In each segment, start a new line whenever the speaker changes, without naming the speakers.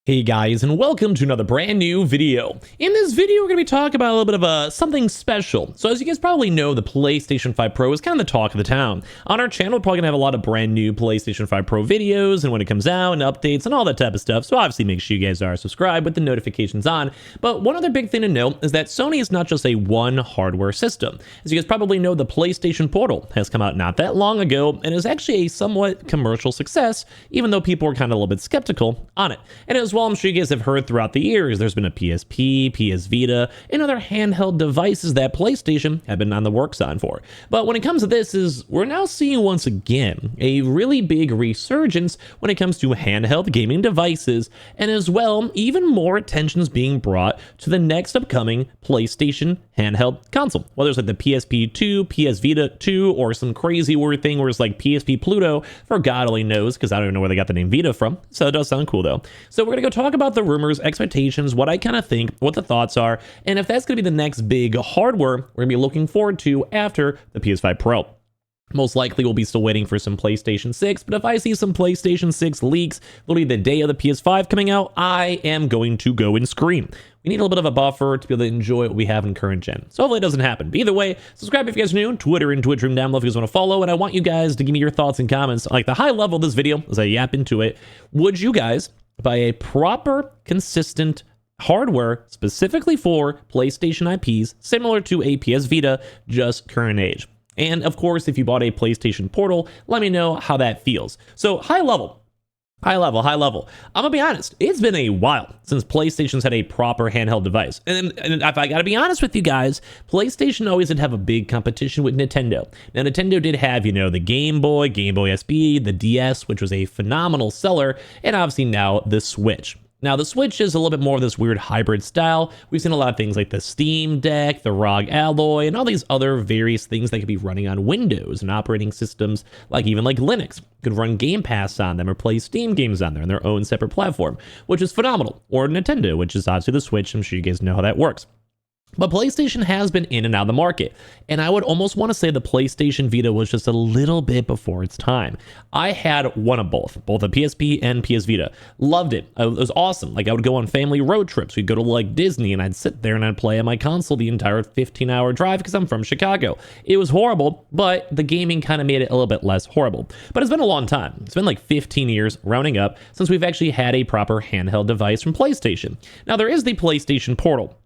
Hey guys, and welcome to another brand new video. In this video, we're going to be talking about a little bit of something special. So as you guys probably know, the PlayStation 5 Pro is kind of the talk of the town. On our channel, we're probably going to have a lot of brand new PlayStation 5 Pro videos and when it comes out and updates and all that type of stuff. So obviously make sure you guys are subscribed with the notifications on. But one other big thing to note is that Sony is not just a one hardware system. As you guys probably know, the PlayStation Portal has come out not that long ago and is actually a somewhat commercial success, even though people were kind of a little bit skeptical on it. And as well, I'm sure you guys have heard throughout the years, there's been a PSP, PS Vita, and other handheld devices that PlayStation have been on the works on for. But when it comes to this, we're now seeing once again a really big resurgence when it comes to handheld gaming devices, and as well, even more attention is being brought to the next upcoming PlayStation handheld console. Whether it's like the PSP 2, PS Vita 2, or some crazy weird thing where it's like PSP Pluto, for God only knows, because I don't even know where they got the name Vita from. So it does sound cool though. So we're gonna go talk about the rumors, expectations, what I kind of think, what the thoughts are, and if that's going to be the next big hardware we're going to be looking forward to after the PS5 Pro. Most likely we'll be still waiting for some PlayStation 6, but if I see some PlayStation 6 leaks, literally the day of the PS5 coming out, I am going to go and scream. We need a little bit of a buffer to be able to enjoy what we have in current gen. So hopefully it doesn't happen. But either way, subscribe if you guys are new, Twitter and Twitch room down below if you guys want to follow, and I want you guys to give me your thoughts and comments. Like the high level of this video, as I yap into it, would you guys buy a proper, consistent hardware specifically for PlayStation IPs, similar to a PS Vita, just current age? And of course, if you bought a PlayStation Portal, let me know how that feels. So high level. I'm gonna be honest, it's been a while since PlayStation's had a proper handheld device. And if I gotta be honest with you guys, PlayStation always did have a big competition with Nintendo. Now, Nintendo did have, the Game Boy SP, the DS, which was a phenomenal seller, and obviously now the Switch. Now, the Switch is a little bit more of this weird hybrid style. We've seen a lot of things like the Steam Deck, the ROG Alloy, and all these other various things that could be running on Windows and operating systems, like even like Linux. You could run Game Pass on them or play Steam games on there on their own separate platform, which is phenomenal. Or Nintendo, which is obviously the Switch. I'm sure you guys know how that works. But PlayStation has been in and out of the market, and I would almost want to say the PlayStation Vita was just a little bit before its time. I had one of both a PSP and PS Vita. Loved it. It was awesome. Like, I would go on family road trips. We'd go to like Disney, and I'd sit there and I'd play on my console the entire 15-hour drive because I'm from Chicago. It was horrible, but the gaming kind of made it a little bit less horrible. But it's been a long time. It's been like 15 years, rounding up, since we've actually had a proper handheld device from PlayStation. Now, there is the PlayStation Portal.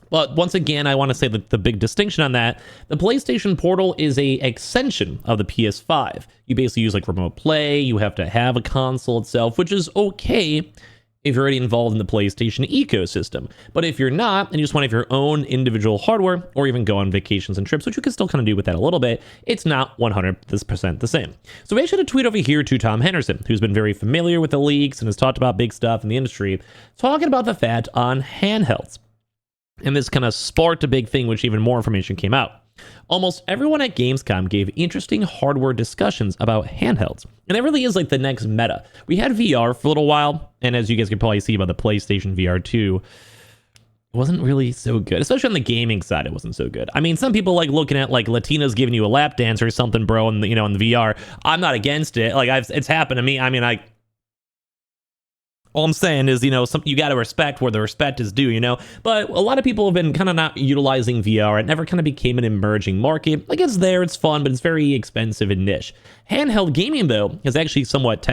But once again, I want to say that the big distinction on that, the PlayStation Portal is a extension of the PS5. You basically use like remote play, you have to have a console itself, which is okay if you're already involved in the PlayStation ecosystem. But if you're not, and you just want to have your own individual hardware, or even go on vacations and trips, which you can still kind of do with that a little bit, it's not 100% the same. So we actually had a tweet over here to Tom Henderson, who's been very familiar with the leaks and has talked about big stuff in the industry, talking about the fact on handhelds. And this kind of sparked a big thing, which even more information came out. Almost everyone at Gamescom gave interesting hardware discussions about handhelds. And it really is like the next meta. We had VR for a little while, and as you guys can probably see about the PlayStation VR 2, it wasn't really so good. Especially on the gaming side, it wasn't so good. I mean, some people like looking at like Latinas giving you a lap dance or something, bro, in the, in the VR. I'm not against it. Like, it's happened to me. I mean, all I'm saying is, you got to respect where the respect is due, But a lot of people have been kind of not utilizing VR. It never kind of became an emerging market. Like, it's there, it's fun, but it's very expensive and niche. Handheld gaming, though, has actually somewhat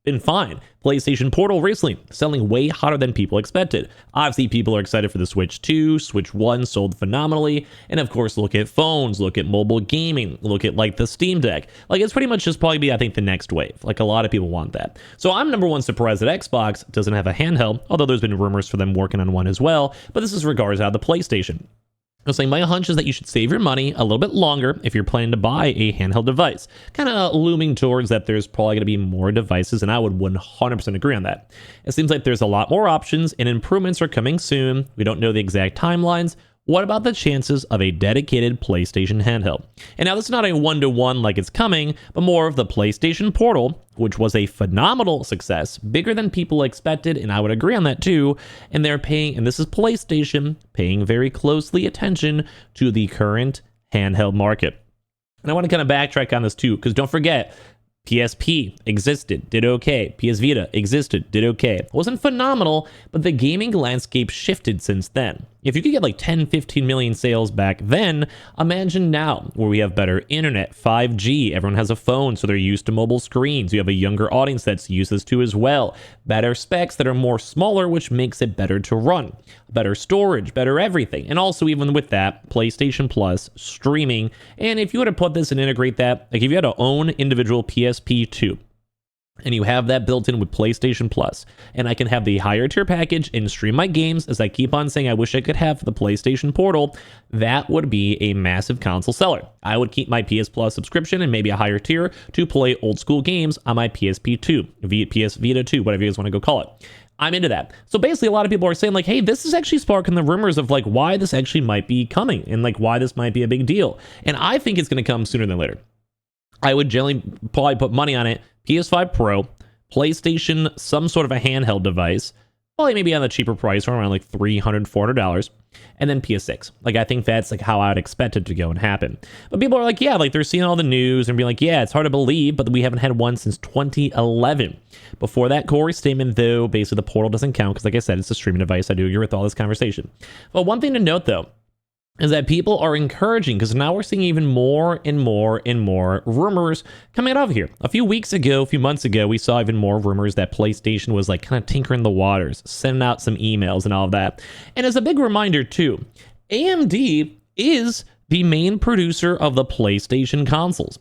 been fine. PlayStation Portal recently selling way hotter than people expected. Obviously, people are excited for the Switch 2. Switch 1 sold phenomenally. And of course, look at phones, look at mobile gaming, look at like the Steam Deck. Like, it's pretty much just probably be, I think, the next wave. Like, a lot of people want that. So I'm number one surprised that Xbox doesn't have a handheld, although there's been rumors for them working on one as well. But this is regards out of the PlayStation. I was saying my hunch is that you should save your money a little bit longer if you're planning to buy a handheld device. Kind of looming towards that there's probably going to be more devices, and I would 100% agree on that. It seems like there's a lot more options, and improvements are coming soon. We don't know the exact timelines. What about the chances of a dedicated PlayStation handheld? And now this is not a one-to-one like it's coming, but more of the PlayStation Portal, which was a phenomenal success, bigger than people expected, and I would agree on that too. And they're paying, and this is PlayStation, paying very closely attention to the current handheld market. And I want to kind of backtrack on this too, because don't forget, PSP existed, did okay. PS Vita existed, did okay. It wasn't phenomenal, but the gaming landscape shifted since then. If you could get like 10, 15 million sales back then, imagine now where we have better internet, 5G, everyone has a phone, so they're used to mobile screens. You have a younger audience that's used this too as well. Better specs that are more smaller, which makes it better to run. Better storage, better everything. And also even with that, PlayStation Plus, streaming, and if you were to put this and integrate that, like if you had to own individual PSP2, and you have that built in with PlayStation Plus, and I can have the higher tier package and stream my games, as I keep on saying I wish I could have the PlayStation Portal, that would be a massive console seller. I would keep my PS Plus subscription and maybe a higher tier to play old school games on my PSP2, PS Vita 2, whatever you guys want to go call it. I'm into that. So basically, a lot of people are saying like, hey, this is actually sparking the rumors of like why this actually might be coming and like why this might be a big deal. And I think it's going to come sooner than later. I would generally probably put money on it. PS5 Pro, PlayStation, some sort of a handheld device, probably maybe on the cheaper price, around like $300, $400, and then PS6. Like, I think that's like how I would expect it to go and happen. But people are like, yeah, like they're seeing all the news and be like, yeah, it's hard to believe, but we haven't had one since 2011. Before that Corey statement, though, basically the Portal doesn't count because, like I said, it's a streaming device. I do agree with all this conversation. But one thing to note, though, is that people are encouraging, because now we're seeing even more and more and more rumors coming out of here. A few months ago, we saw even more rumors that PlayStation was like kind of tinkering the waters, sending out some emails and all of that. And as a big reminder too, AMD is the main producer of the PlayStation consoles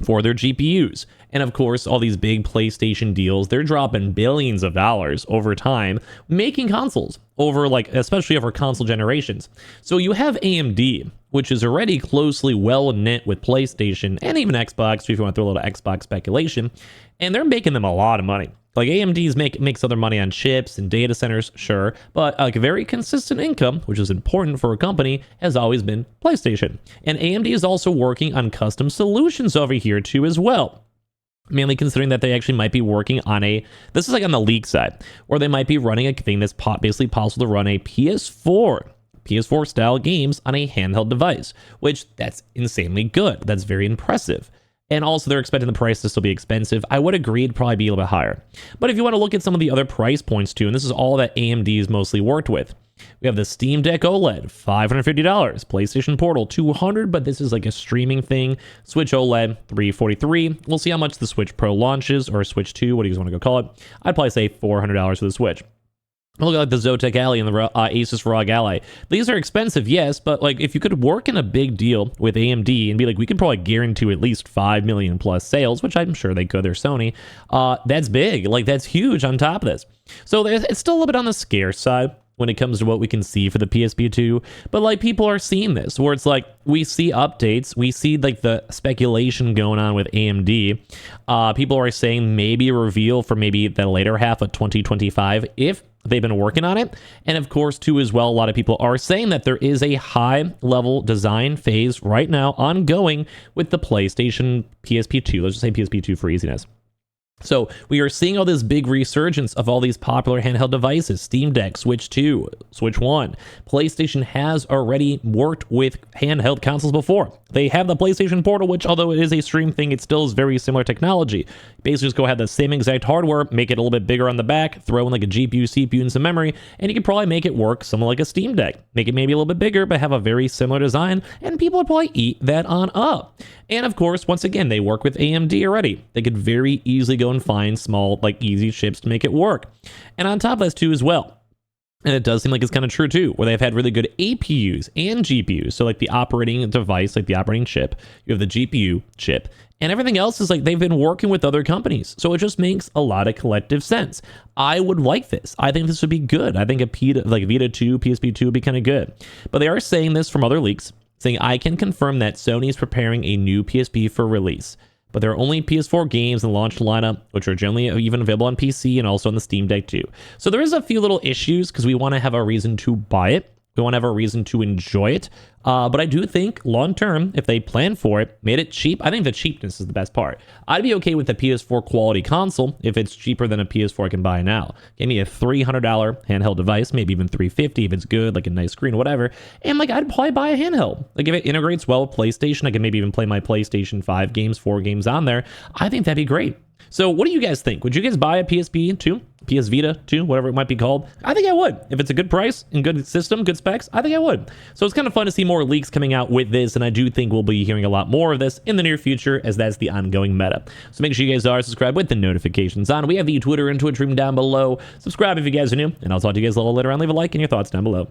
for their GPUs. And of course, all these big PlayStation deals, they're dropping billions of dollars over time, making consoles over like, especially over console generations. So you have AMD, which is already closely well knit with PlayStation and even Xbox, if you want to throw a little Xbox speculation, and they're making them a lot of money. Like AMD's makes other money on chips and data centers, sure, but like a very consistent income, which is important for a company, has always been PlayStation. And AMD is also working on custom solutions over here too as well. Mainly considering that they actually might be working on this is like on the leak side, or they might be running a thing that's basically possible to run a PS4 style games on a handheld device, which that's insanely good. That's very impressive. And also they're expecting the price to still be expensive. I would agree it'd probably be a little bit higher. But if you want to look at some of the other price points too, and this is all that AMD has mostly worked with, we have the Steam Deck OLED, $550, PlayStation Portal, $200, but this is like a streaming thing. Switch OLED, $343. We'll see how much the Switch Pro launches, or Switch 2, what do you guys want to go call it? I'd probably say $400 for the Switch. Look at like the Zotac Ally and the Asus ROG Ally. These are expensive, yes, but like if you could work in a big deal with AMD and be like, we could probably guarantee at least 5 million plus sales, which I'm sure they could, they're Sony, that's big. Like that's huge on top of this. So it's still a little bit on the scarce side when it comes to what we can see for the PSP2, but like people are seeing this where it's like we see updates, we see like the speculation going on with AMD. People are saying maybe a reveal for maybe the later half of 2025 if they've been working on it. And of course too as well, a lot of people are saying that there is a high level design phase right now ongoing with the PlayStation PSP2. Let's just say PSP2 for easiness. So we are seeing all this big resurgence of all these popular handheld devices, Steam Deck, Switch 2, Switch 1. PlayStation has already worked with handheld consoles before. They have the PlayStation Portal, which although it is a stream thing, it still is very similar technology. Basically just go have the same exact hardware, make it a little bit bigger on the back, throw in like a GPU, CPU, and some memory, and you can probably make it work something like a Steam Deck. Make it maybe a little bit bigger, but have a very similar design, and people would probably eat that on up. And of course, once again, they work with AMD already. They could very easily go and find small, like easy chips to make it work. And on top of this too as well, and it does seem like it's kind of true too, where they've had really good APUs and GPUs. So like the operating device, like the operating chip, you have the GPU chip, and everything else is like they've been working with other companies. So it just makes a lot of collective sense. I would like this. I think this would be good. I think like Vita 2, PSP 2 would be kind of good. But they are saying this from other leaks, saying I can confirm that Sony is preparing a new PSP for release. But there are only PS4 games in the launch lineup, which are generally even available on PC and also on the Steam Deck too. So there is a few little issues because we want to have a reason to buy it, we won't have a reason to enjoy it. But I do think long term, if they plan for it, made it cheap, I think the cheapness is the best part. I'd be okay with the PS4 quality console if it's cheaper than a PS4 I can buy now. Give me a $300 handheld device, maybe even $350 if it's good, like a nice screen, whatever. And like, I'd probably buy a handheld. Like if it integrates well with PlayStation, I can maybe even play my PlayStation 5 games, 4 games on there. I think that'd be great. So what do you guys think? Would you guys buy a PSP 2? PS Vita 2, whatever it might be called? I think I would. If it's a good price and good system, good specs, I think I would. So it's kind of fun to see more leaks coming out with this, and I do think we'll be hearing a lot more of this in the near future, as that's the ongoing meta. So make sure you guys are subscribed with the notifications on. We have the Twitter and Twitch room down below. Subscribe if you guys are new, and I'll talk to you guys a little later on. Leave a like and your thoughts down below.